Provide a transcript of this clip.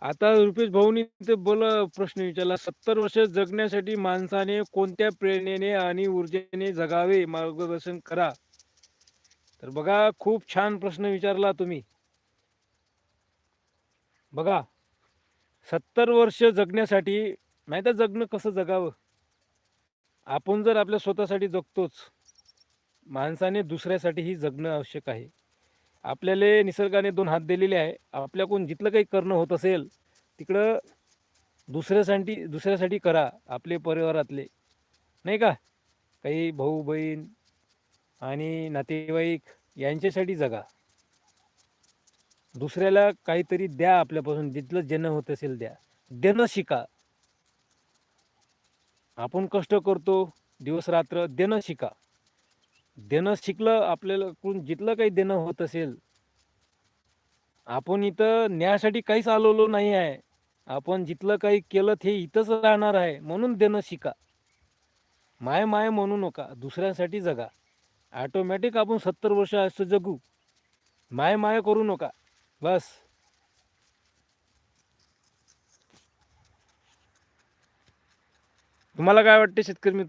आता रुपेश भाऊनी ते प्रश्न विचारला, 70 वर्ष जगण्यासाठी माणसाने कोणत्या प्रेरणेने आणि ऊर्जेने जगावे, मार्गदर्शन करा. तर बघा, खूप छान प्रश्न विचारला तुम्ही. बघा, 70 वर्ष जगण्यासाठी माहिती आहे जगणं कसं जगावं? आपण जर आपल्या स्वतःसाठी जगतोच, माणसाने दुसऱ्यासाठीही जगणं आवश्यक आहे. आपल्याला निसर्गाने 2 हात दिलेले आहे. आपल्याकडून जितकं काही करणं होत असेल, तिकडं दुसऱ्यासाठी करा. आपले परिवारातले, नाही का? काही भाऊ-बहीण आणि नातेवाईक यांच्यासाठी जगा. दुसऱ्याला काहीतरी द्या, आपल्यापासून जिथलं देणं होत असेल द्या. देणं शिका. आपण कष्ट करतो दिवस-रात्र, देणं शिका. देणं शिकलं आपल्याकडून जितकं काही देणं होत असेल, आपण इथं न्यायासाठी काहीच आलेलो नाही आहे. आपण जितकं काही केलं ते इथंच राहणार आहे. म्हणून देणं शिका. माय माय म्हणू नका, दुसऱ्यासाठी जगा. ऑटोमॅटिक आपण 70 वर्ष असं जगू. माय माय करू नका. बस. तुम्हाला काय वाटते शेतकरी मित्र?